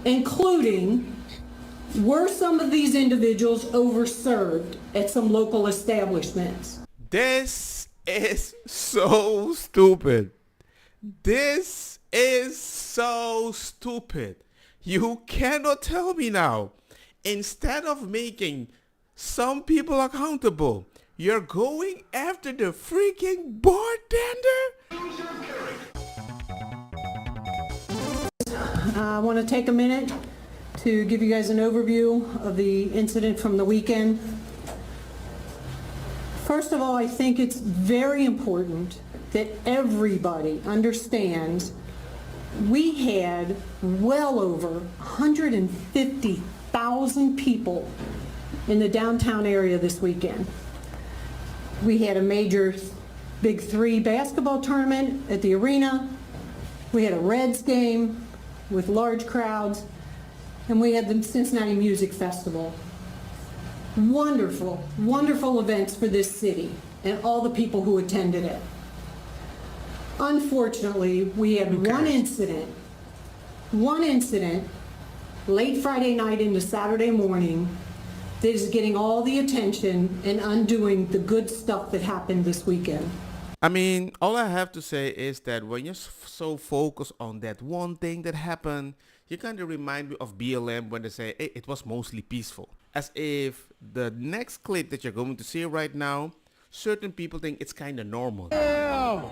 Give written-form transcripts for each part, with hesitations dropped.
including, were some of these individuals overserved at some local establishments? This is so stupid. This is so stupid. You cannot tell me now. Instead of making some people accountable, you're going after the freaking bartender? I want to take a minute to give you guys an overview of the incident from the weekend. First of all, I think it's very important that everybody understands we had well over 150,000 people in the downtown area this weekend. We had a major Big Three basketball tournament at the arena. We had a Reds game with large crowds, and we had the Cincinnati Music Festival. Wonderful, wonderful events for this city and all the people who attended it. Unfortunately, we had one incident late Friday night into Saturday morning that is getting all the attention and undoing the good stuff that happened this weekend. I mean, all I have to say is that when you're so focused on that one thing that happened, you kind of remind me of BLM when they say, hey, it was mostly peaceful. As if the next clip that you're going to see right now, certain people think it's kind of normal. Oh!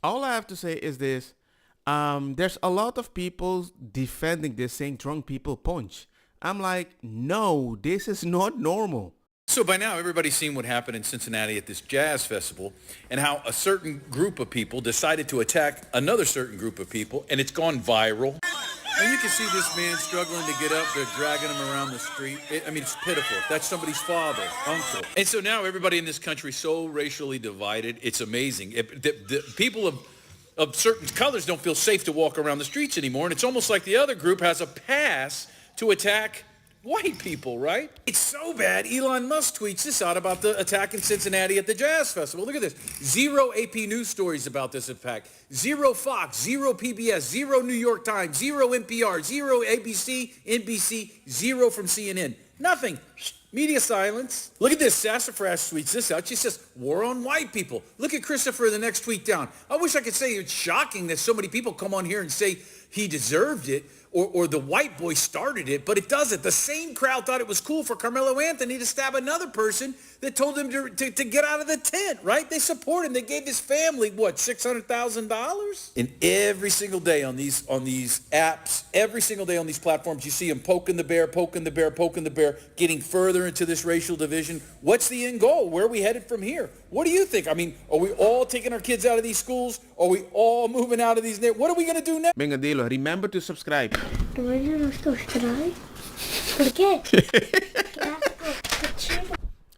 All I have to say is this. There's a lot of people defending this, saying drunk people punch. I'm like, no, this is not normal. So by now, everybody's seen what happened in Cincinnati at this jazz festival and how a certain group of people decided to attack another certain group of people, and it's gone viral. And you can see this man struggling to get up. They're dragging him around the street. It's pitiful. That's somebody's father, uncle. And so now everybody in this country is so racially divided. It's amazing. The people of certain colors don't feel safe to walk around the streets anymore. And it's almost like the other group has a pass to attack white people, right? It's so bad, Elon Musk tweets this out about the attack in Cincinnati at the Jazz Festival. Look at this. 0 AP News stories about this attack. 0 Fox, 0 PBS, 0 New York Times, 0 NPR, 0 ABC, NBC, 0 from CNN. Nothing. Media silence. Look at this. Sassafras tweets this out. She says, war on white people. Look at Christopher, the next tweet down. I wish I could say it's shocking that so many people come on here and say he deserved it, or the white boy started it, but it doesn't. The same crowd thought it was cool for Carmelo Anthony to stab another person that told him to get out of the tent, right? They support him. They gave his family, what, $600,000? And every single day on these apps, every single day on these platforms, you see him poking the bear, getting further into this racial division. What's the end goal? Where are we headed from here? What do you think? I mean, are we all taking our kids out of these schools? Are we all moving out of these neighborhoods? What are we going to do next? Venga, dilo. Remember to subscribe. ¿Por qué?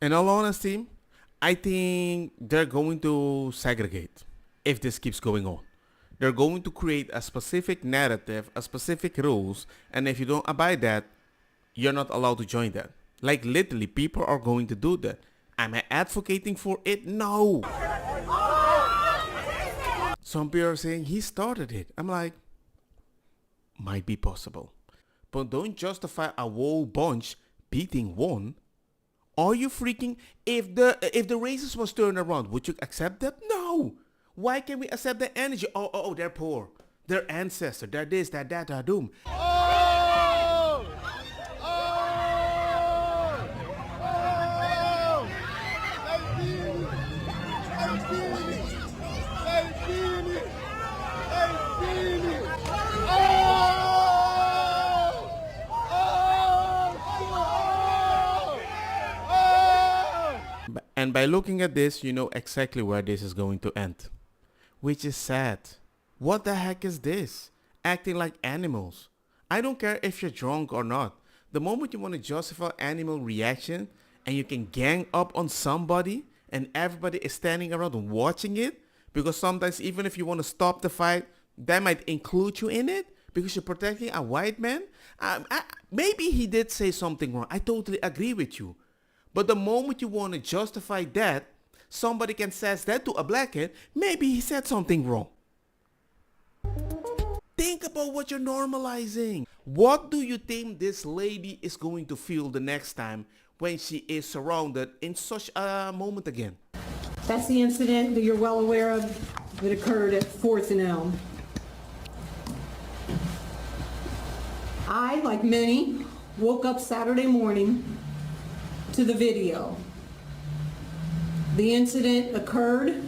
In all honesty, I think they're going to segregate if this keeps going on. They're going to create a specific narrative, a specific rules, and if you don't abide that, you're not allowed to join that. Like literally, people are going to do that. Am I advocating for it? No. Some people are saying he started it. I'm like, might be possible. But don't justify a whole bunch beating one. Are you freaking... If the races was turned around, would you accept that? No. Why can't we accept the energy? Oh, they're poor. They're ancestors. They're this, they're that, they're doom. And by looking at this, you know exactly where this is going to end. Which is sad. What the heck is this? Acting like animals. I don't care if you're drunk or not. The moment you want to justify animal reaction and you can gang up on somebody and everybody is standing around watching it, because sometimes even if you want to stop the fight, that might include you in it because you're protecting a white man. Maybe he did say something wrong. I totally agree with you. But the moment you want to justify that, somebody can say that to a black kid, maybe he said something wrong. Think about what you're normalizing. What do you think this lady is going to feel the next time when she is surrounded in such a moment again? That's the incident that you're well aware of that occurred at 4th and Elm. I, like many, woke up Saturday morning to the video. The incident occurred.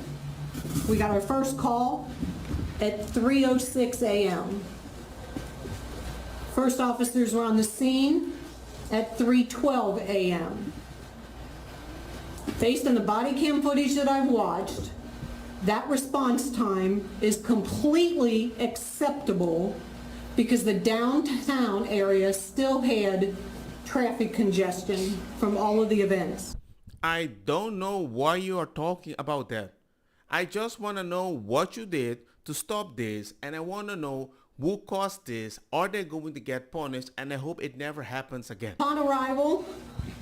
We got our first call at 3:06 a.m. First officers were on the scene at 3:12 a.m. Based on the body cam footage that I've watched, that response time is completely acceptable because the downtown area still had traffic congestion from all of the events. I don't know why you are talking about that. I just want to know what you did to stop this, and I want to know who caused this. Are they going to get punished? And I hope it never happens again. Upon arrival,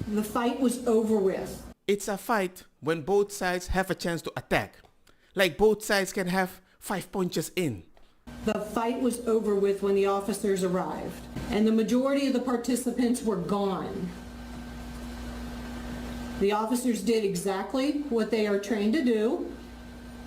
the fight was over with. It's a fight when both sides have a chance to attack. Like both sides can have 5 punches in. The fight was over with when the officers arrived, and the majority of the participants were gone. The officers did exactly what they are trained to do.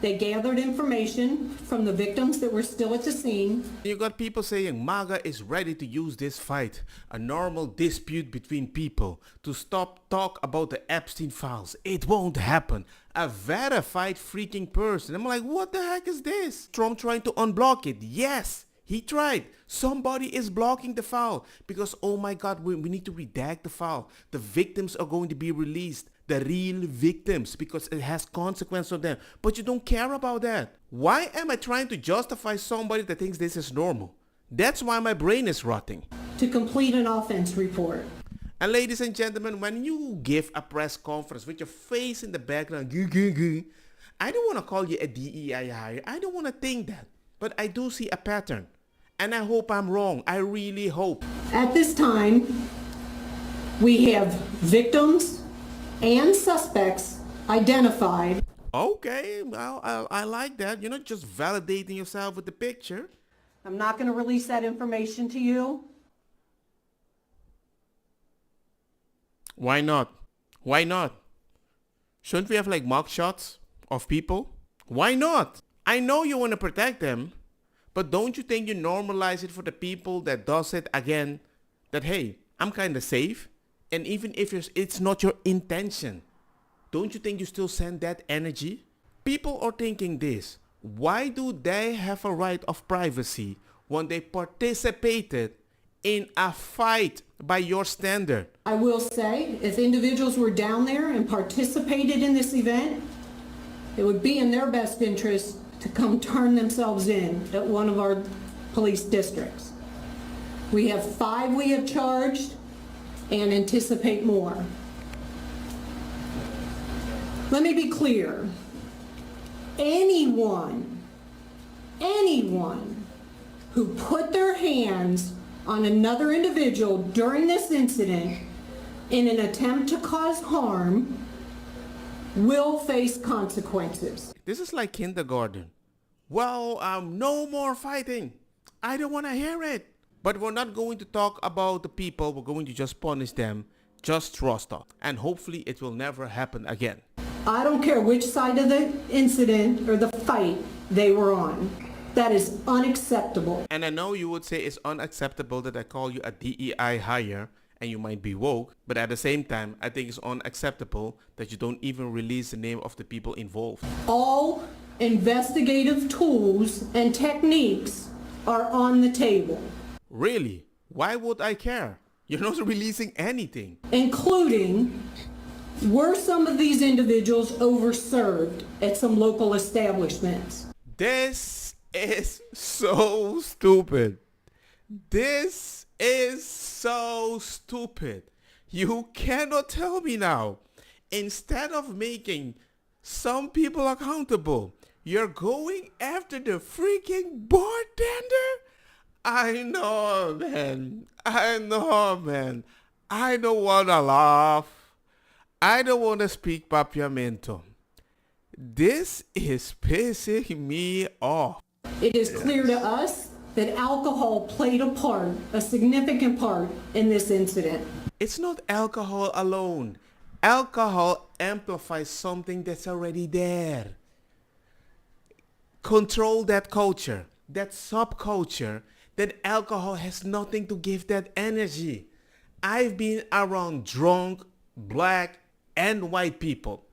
They gathered information from the victims that were still at the scene. You got people saying MAGA is ready to use this fight, a normal dispute between people, to stop talk about the Epstein files. It won't happen. A verified freaking person. I'm like, what the heck is this? Trump trying to unblock it. Yes, he tried. Somebody is blocking the file because, oh my God, we need to redact the file. The victims are going to be released. The real victims, because it has consequence on them. But you don't care about that. Why am I trying to justify somebody that thinks this is normal? That's why my brain is rotting. To complete an offense report. And ladies and gentlemen, when you give a press conference with your face in the background, I don't want to call you a DEI hire. I don't want to think that. But I do see a pattern. And I hope I'm wrong. I really hope. At this time, we have victims and suspects identified. Okay, well, I like that. You're not just validating yourself with the picture. I'm not going to release that information to you. Why not? Why not? Shouldn't we have like mock shots of people? Why not? I know you want to protect them, but don't you think you normalize it for the people that does it again? That, hey, I'm kind of safe. And even if it's not your intention, don't you think you still send that energy? People are thinking this. Why do they have a right of privacy when they participated in a fight by your standard? I will say, if individuals were down there and participated in this event, it would be in their best interest to come turn themselves in at one of our police districts. We have 5 we have charged and anticipate more. Let me be clear. Anyone who put their hands on another individual during this incident in an attempt to cause harm will face consequences. This is like kindergarten. Well, no more fighting. I don't want to hear it. But we're not going to talk about the people. We're going to just punish them. Just trust us. And hopefully it will never happen again. I don't care which side of the incident or the fight they were on. That is unacceptable. And I know you would say it's unacceptable that I call you a DEI hire and you might be woke. But at the same time, I think it's unacceptable that you don't even release the name of the people involved. All investigative tools and techniques are on the table. Really? Why would I care? You're not releasing anything. Including, were some of these individuals overserved at some local establishments? This is so stupid. This is so stupid. You cannot tell me now. Instead of making some people accountable, you're going after the freaking bartender? I know, man. I don't want to laugh. I don't want to speak papiamento. This is pissing me off. It is clear to us that alcohol played a significant part in this incident. It's not alcohol alone. Alcohol amplifies something that's already there. Control that culture, that subculture, that alcohol has nothing to give that energy. I've been around drunk, black, and white people.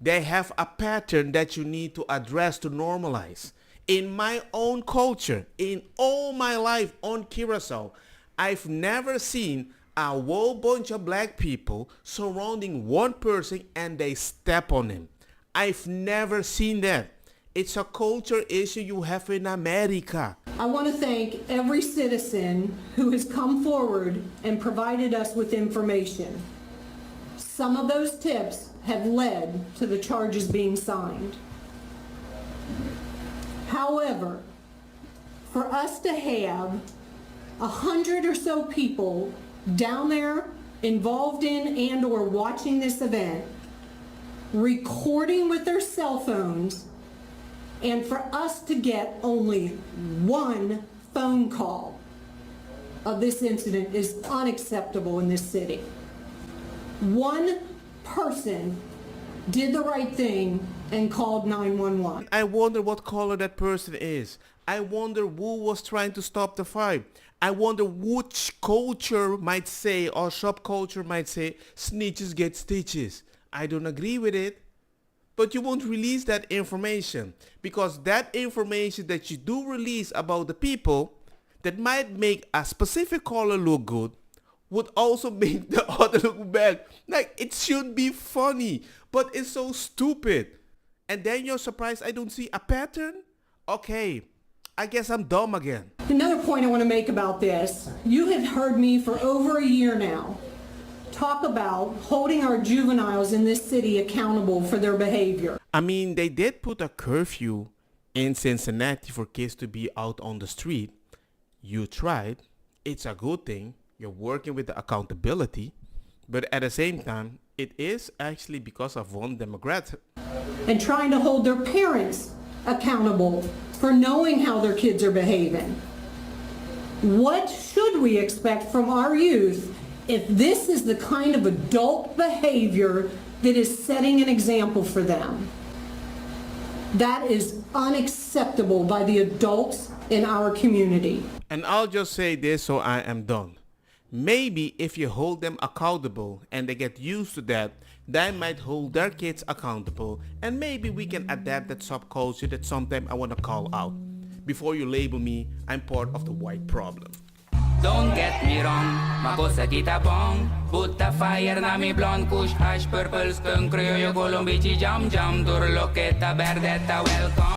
They have a pattern that you need to address to normalize. In my own culture, in all my life on Curacao, I've never seen a whole bunch of black people surrounding one person and they step on him. I've never seen that. It's a culture issue you have in America. I want to thank every citizen who has come forward and provided us with information. Some of those tips have led to the charges being signed. However, for us to have 100 or so people down there involved in and or watching this event, recording with their cell phones, and for us to get only one phone call of this incident is unacceptable in this city. One person did the right thing and called 911. I wonder what color that person is. I wonder who was trying to stop the fight. I wonder which culture might say or subculture might say snitches get stitches. I don't agree with it. But you won't release that information because that information that you do release about the people that might make a specific color look good would also make the other look bad. Like, it should be funny, but it's so stupid. And then you're surprised I don't see a pattern? Okay, I guess I'm dumb again. Another point I want to make about this, you have heard me for over a year now talk about holding our juveniles in this city accountable for their behavior. I mean, they did put a curfew in Cincinnati for kids to be out on the street. You tried. It's a good thing. You're working with the accountability. But at the same time, it is actually because of one demographic. And trying to hold their parents accountable for knowing how their kids are behaving. What should we expect from our youth if this is the kind of adult behavior that is setting an example for them? That is unacceptable by the adults in our community. And I'll just say this so I am done. Maybe if you hold them accountable and they get used to that, they might hold their kids accountable, and maybe we can adapt that subculture that sometimes I want to call out. Before you label me, I'm part of the white problem. Don't get me wrong, makosa kita bong. Butta fire na mi blonde kush hash purple skunk criollo colombici jam jam. Turloqueta verdetta welcome.